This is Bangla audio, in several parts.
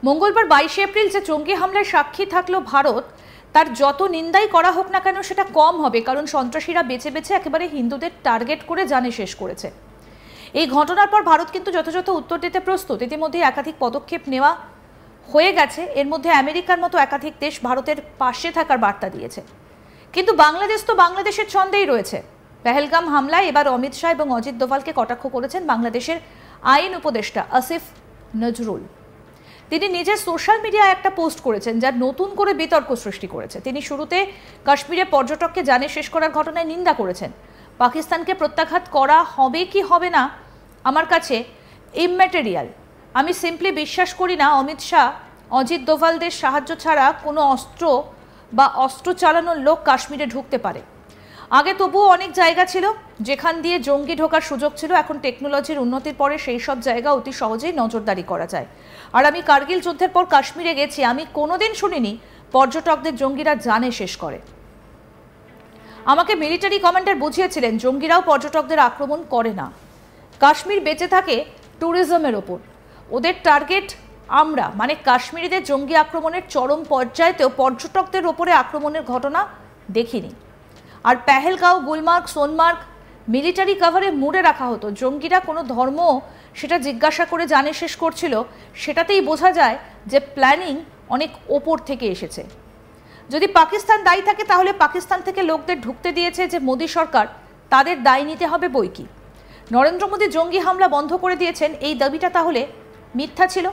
মঙ্গলবার 22 এপ্রিল যে জঙ্গি হামলার সাক্ষী থাকলো ভারত, তার যত নিন্দাই করা হোক না কেন সেটা কম হবে, কারণ সন্ত্রাসীরা বেছে বেছে একেবারে হিন্দুদের টার্গেট করে জানে শেষ করেছে। এই ঘটনার পর ভারত কিন্তু যথাযথ উত্তর দিতে প্রস্তুত। ইতিমধ্যে একাধিক পদক্ষেপ নেওয়া হয়ে গেছে। এর মধ্যে আমেরিকার মতো একাধিক দেশ ভারতের পাশে থাকার বার্তা দিয়েছে। কিন্তু বাংলাদেশ তো বাংলাদেশের ছন্দেই রয়েছে। পেহেলগাম হামলায় এবার অমিত শাহ এবং অজিত দোভালকে কটাক্ষ করেছেন বাংলাদেশের আইন উপদেষ্টা আসিফ নজরুল। তিনি নিজের সোশ্যাল মিডিয়ায় একটা পোস্ট করেছেন, যা নতুন করে বিতর্ক সৃষ্টি করেছে। তিনি শুরুতে কাশ্মীরে পর্যটককে জানে শেষ করার ঘটনায় নিন্দা করেছেন। পাকিস্তানকে প্রত্যাঘাত করা হবে কি হবে না আমার কাছে ইম্যাটেরিয়াল। আমি সিম্পলি বিশ্বাস করি না অমিত শাহ অজিত দোভালদের সাহায্য ছাড়া কোনো অস্ত্র বা অস্ত্র চালানোর লোক কাশ্মীরে ঢুকতে পারে। আগে তবুও অনেক জায়গা ছিল যেখান দিয়ে জঙ্গি ঢোকার সুযোগ ছিল। এখন টেকনোলজির উন্নতির পরে সেই সব জায়গা অতি সহজেই নজরদারি করা যায়। আর আমি কার্গিল যুদ্ধের পর কাশ্মীরে গেছি, আমি কোনোদিন শুনিনি পর্যটকদের জঙ্গিরা জানে শেষ করে। আমাকে মিলিটারি কমান্ডার বুঝিয়েছিলেন জঙ্গিরাও পর্যটকদের আক্রমণ করে না। কাশ্মীর বেঁচে থাকে ট্যুরিজমের ওপর। ওদের টার্গেট আমরা, মানে কাশ্মীরিদের জঙ্গি আক্রমণের চরম পর্যায়েতেও পর্যটকদের ওপরে আক্রমণের ঘটনা দেখিনি। আর পেহেলগাঁও, গুলমার্গ, সোনমার্গ মিলিটারি কাভারে মুড়ে রাখা হতো। জঙ্গিরা কোনো ধর্ম সেটা জিজ্ঞাসা করে জানে শেষ করছিল, সেটাতেই বোঝা যায় যে প্ল্যানিং অনেক ওপর থেকে এসেছে। যদি পাকিস্তান দায়ী থাকে তাহলে পাকিস্তান থেকে লোকদের ঢুকতে দিয়েছে যে মোদী সরকার, তাদের দায় নিতে হবে বই কি। নরেন্দ্র মোদী জঙ্গি হামলা বন্ধ করে দিয়েছেন, এই দাবিটা তাহলে মিথ্যা ছিল?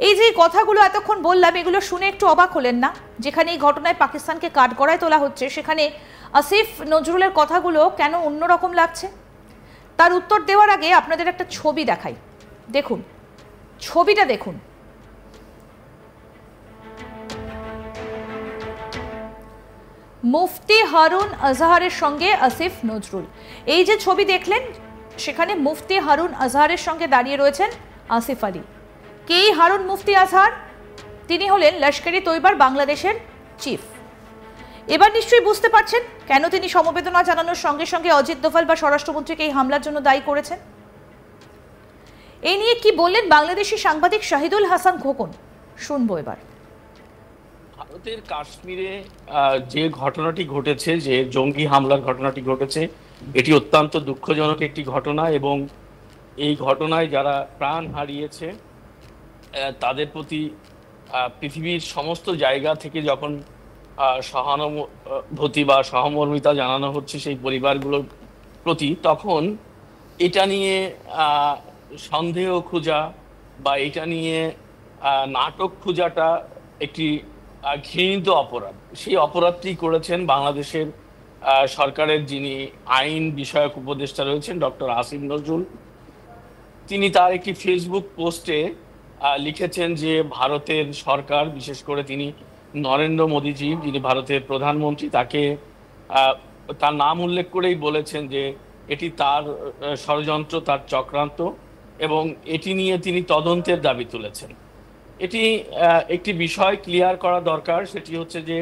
এই যে কথাগুলো এতক্ষণ বললাম, এগুলো শুনে একটু অবাক হলেন না? যেখানে এই ঘটনায় পাকিস্তানকে কাঠগড়ায় তোলা হচ্ছে, সেখানে আসিফ নজরুলের কথাগুলো কেন অন্যরকম লাগছে? তার উত্তর দেওয়ার আগে আপনাদের একটা ছবি দেখাই, দেখুন ছবিটা দেখুন। মুফতি হারুন আজহারের সঙ্গে আসিফ নজরুল। এই যে ছবি দেখলেন, সেখানে মুফতি হারুন আজহারের সঙ্গে দাঁড়িয়ে রয়েছেন আসিফ আলী। কে হারুন মুফতি আজহার? তিনি হলেন লস্কর-ই তৈয়বার বাংলাদেশের চিফ। এবার নিশ্চয়ই বুঝতে পারছেন কেন তিনি সমবেদনা জানানোর সঙ্গে সঙ্গে অজিত দোভাল বা স্বরাষ্ট্রমন্ত্রীকে এই হামলার জন্য দায়ী করেছেন। এই নিয়ে কি বললেন বাংলাদেশি সাংবাদিক শাহিদুল হাসান খোকন, শুনবো এবার। ভারতের কাশ্মীরে যে ঘটনাটি ঘটেছে, যে জঙ্গি হামলার ঘটনাটি ঘটেছে, এটি অত্যন্ত দুঃখজনক একটি ঘটনা এবং এই ঘটনায় যারা প্রাণ হারিয়েছে তাদের প্রতি পৃথিবীর সমস্ত জায়গা থেকে যখন সহানুভূতি বা সহমর্মিতা জানানো হচ্ছে সেই পরিবারগুলোর প্রতি, তখন এটা নিয়ে সন্দেহ খোঁজা বা এটা নিয়ে নাটক খোঁজাটা একটি ঘৃণিত অপরাধ। সেই অপরাধটি করেছেন বাংলাদেশের সরকারের যিনি আইন বিষয়ক উপদেষ্টা রয়েছেন, ডক্টর আসিফ নজরুল। তিনি তার একটি ফেসবুক পোস্টে লিখেছেন যে ভারতের সরকার, বিশেষ করে তিনি নরেন্দ্র মোদীজি, যিনি ভারতের প্রধানমন্ত্রী, তাকে তার নাম উল্লেখ করেই বলেছেন যে এটি তার ষড়যন্ত্র, তার চক্রান্ত, এবং এটি নিয়ে তিনি তদন্তের দাবি তুলেছেন। এটি একটি বিষয় ক্লিয়ার করা দরকার, সেটি হচ্ছে যে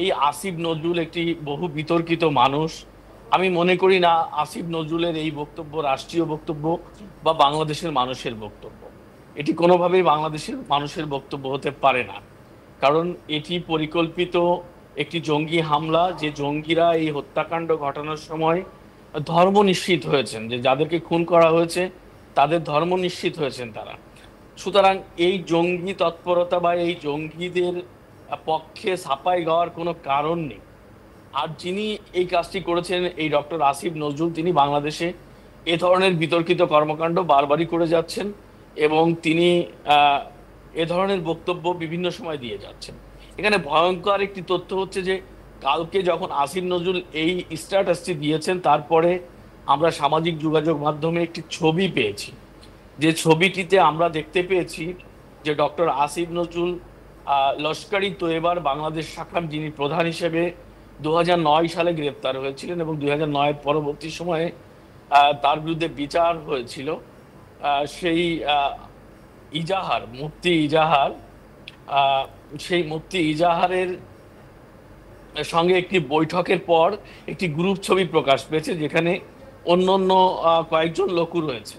এই আসিফ নজরুল একটি বহু বিতর্কিত মানুষ। আমি মনে করি না আসিফ নজরুলের এই বক্তব্য রাষ্ট্রীয় বক্তব্য বা বাংলাদেশের মানুষের বক্তব্য। এটি কোনোভাবেই বাংলাদেশের মানুষের বক্তব্য হতে পারে না, কারণ এটি পরিকল্পিত একটি জঙ্গি হামলা। যে জঙ্গিরা এই হত্যাকাণ্ড ঘটানোর সময় ধর্ম নিশ্চিত হয়েছেন, যে যাদেরকে খুন করা হয়েছে তাদের ধর্ম নিশ্চিত হয়েছেন তারা। সুতরাং এই জঙ্গি তৎপরতা বা এই জঙ্গিদের পক্ষে ছাপাই গাওয়ার কোনো কারণ নেই। আর যিনি এই কাজটি করেছেন, এই ডক্টর আসিফ নজরুল, তিনি বাংলাদেশে এ ধরনের বিতর্কিত কর্মকাণ্ড বারবারই করে যাচ্ছেন এবং তিনি এ ধরনের বক্তব্য বিভিন্ন সময় দিয়ে যাচ্ছেন। এখানে ভয়ঙ্কর একটি তথ্য হচ্ছে যে কালকে যখন আসিফ নজরুল এই স্ট্যাটাসটি দিয়েছেন, তারপরে আমরা সামাজিক যোগাযোগ মাধ্যমে একটি ছবি পেয়েছি। যে ছবিটিতে আমরা দেখতে পেয়েছি যে ডক্টর আসিফ নজরুল লস্কর-ই তৈয়বার বাংলাদেশ শাখার যিনি প্রধান হিসেবে 2009 সালে গ্রেপ্তার হয়েছিলেন এবং 2009 পরবর্তী সময়ে তার বিরুদ্ধে বিচার হয়েছিল। সেই ইজাহার, মুফতি ইজাহার, সেই মুফতি ইজাহারের সঙ্গে একটি বৈঠকের পর একটি গ্রুপ ছবি প্রকাশ পেয়েছে, যেখানে অন্য কয়েকজন লোকও রয়েছে।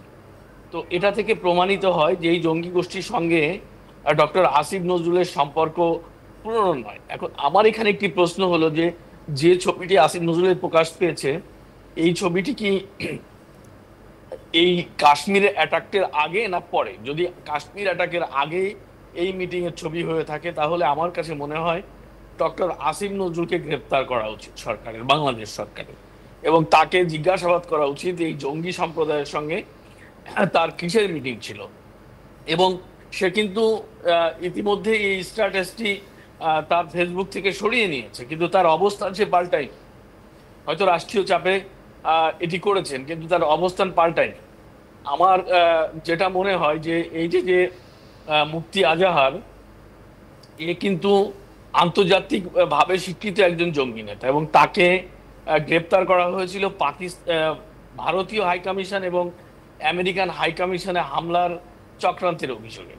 তো এটা থেকে প্রমাণিত হয় যে এই জঙ্গি গোষ্ঠীর সঙ্গে ডক্টর আসিফ নজরুলের সম্পর্ক পুরনো নয়। এখন আমার এখানে একটি প্রশ্ন হলো যে যে ছবিটি আসিফ নজরুলের প্রকাশ পেয়েছে, এই ছবিটি কি এই কাশ্মীরের অ্যাটাকের আগে না পরে? যদি কাশ্মীর অ্যাটাকের আগে এই মিটিং এর ছবি হয়ে থাকে, তাহলে আমার কাছে মনে হয় ডক্টর আসিফ নজরুলকে গ্রেপ্তার করা উচিত সরকারের, বাংলাদেশ সরকারের, এবং তাকে জিজ্ঞাসাবাদ করা উচিত এই জঙ্গি সম্প্রদায়ের সঙ্গে তার কিসের মিটিং ছিল। এবং সে কিন্তু ইতিমধ্যে এই স্ট্যাটাসটি তার ফেসবুক থেকে সরিয়ে নিয়েছে, কিন্তু তার অবস্থান সে পাল্টায়। হয়তো রাষ্ট্রীয় চাপে এটি করেছেন, কিন্তু তার অবস্থান পাল্টায়নি। আমার যেটা মনে হয় যে এই যে মুফতি আজাহার, এ কিন্তু আন্তর্জাতিক ভাবে স্বীকৃত একজন জঙ্গি নেতা, এবং তাকে গ্রেপ্তার করা হয়েছিল ভারতীয় হাই কমিশন এবং আমেরিকান হাই কমিশনে হামলার চক্রান্তের অভিযোগে।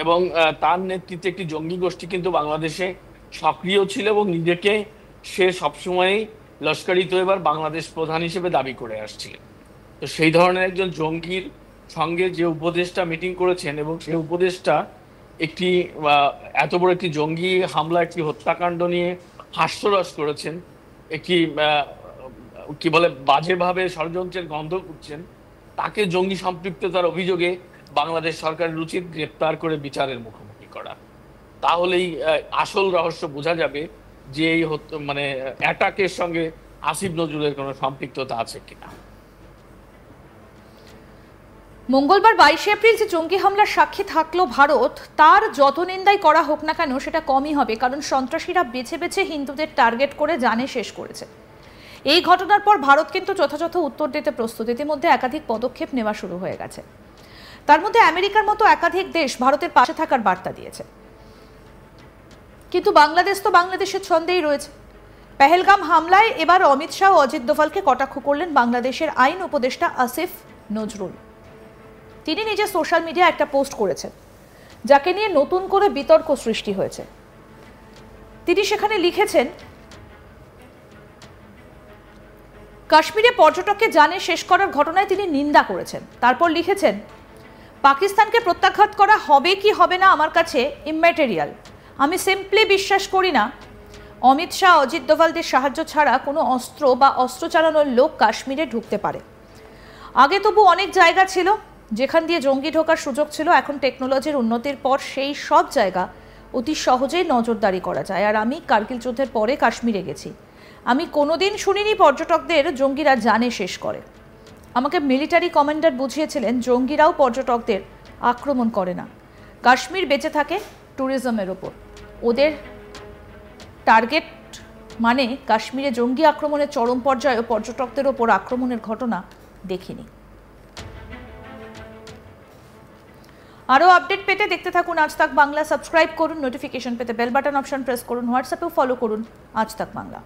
এবং তার নেতৃত্বে একটি জঙ্গি গোষ্ঠী কিন্তু বাংলাদেশে সক্রিয় ছিল, এবং নিজেকে সে সবসময়ই লস্কর-ই তৈয়বার বাংলাদেশ প্রধান হিসেবে দাবি করে আসছিলেন। তো সেই ধরনের একজন জঙ্গির সঙ্গে যে উপদেষ্টা মিটিং করেছেন, এবং সেই উপদেষ্টা একটি এত বড় একটি জঙ্গি হামলা, একটি হত্যাকাণ্ড নিয়ে হাস্যরস করেছেন, একটি কি বলে বাজেভাবে ষড়যন্ত্রের গন্ধ করছেন, তাকে জঙ্গি সম্পৃক্ততার অভিযোগে বাংলাদেশ সরকারের উচিত গ্রেপ্তার করে বিচারের মুখোমুখি করা। তাহলেই আসল রহস্য বোঝা যাবে যে এই মানে অ্যাটাকের সঙ্গে আসিফ নজরুলের কোনো সম্পৃক্ততা আছে কিনা। মঙ্গলবার 22 এপ্রিল যে জঙ্গি হামলার সাক্ষী থাকলো ভারত, তার যত নিন্দাই করা হোক না কেন সেটা কমই হবে, কারণ সন্ত্রাসীরা বেছে বেছে হিন্দুদের টার্গেট করে জানে শেষ করেছে। এই ঘটনার পর ভারত কিন্তু যথাযথ উত্তর দিতে প্রস্তুত। ইতিমধ্যে একাধিক পদক্ষেপ নেওয়া শুরু হয়ে গেছে। তার মধ্যে আমেরিকার মতো একাধিক দেশ ভারতের পাশে থাকার বার্তা দিয়েছে। কিন্তু বাংলাদেশ তো বাংলাদেশের ছন্দেই রয়েছে। পেহেলগাম হামলায় এবার অমিত শাহ ও অজিত দোভালকে কটাক্ষ করলেন বাংলাদেশের আইন উপদেষ্টা আসিফ নজরুল। তিনি নিজে সোশ্যাল মিডিয়ায় একটা পোস্ট করেছেন, যাকে নিয়ে নতুন করে বিতর্ক সৃষ্টি হয়েছে। তিনি সেখানে লিখেছেন, কাশ্মীরে পর্যটককে জানে শেষ করার ঘটনায় তিনি নিন্দা করেছেন। তারপর লিখেছেন, পাকিস্তানকে প্রত্যাঘাত করা হবে কি হবে না আমার কাছে ইম্যাটেরিয়াল। আমি সিম্পলি বিশ্বাস করি না অমিত শাহ অজিত দোভালদের সাহায্য ছাড়া কোনো অস্ত্র বা অস্ত্র চালানোর লোক কাশ্মীরে ঢুকতে পারে। আগে তবু অনেক জায়গা ছিল যেখান দিয়ে জঙ্গি ঢোকার সুযোগ ছিল। এখন টেকনোলজির উন্নতির পর সেই সব জায়গা অতি সহজেই নজরদারি করা যায়। আর আমি কার্গিল যুদ্ধের পরে কাশ্মীরে গেছি, আমি কোনোদিন শুনিনি পর্যটকদের জঙ্গিরা জানে শেষ করে। আমাকে মিলিটারি কমান্ডার বুঝিয়েছিলেন জঙ্গিরাও পর্যটকদের আক্রমণ করে না। কাশ্মীর বেঁচে থাকে ট্যুরিজমের ওপর। ওদের টার্গেট মানে কাশ্মীরে জঙ্গি আক্রমণের চরম পর্যায়ে পর্যটকদের ওপর আক্রমণের ঘটনা দেখিনি। আরও আপডেট পেতে দেখতে থাকুন আজ তাক বাংলা। সাবস্ক্রাইব করুন, নোটিফিকেশন পেতে বেল বাটন অপশন প্রেস করুন, হোয়াটসঅ্যাপেও ফলো করুন আজ তাক বাংলা।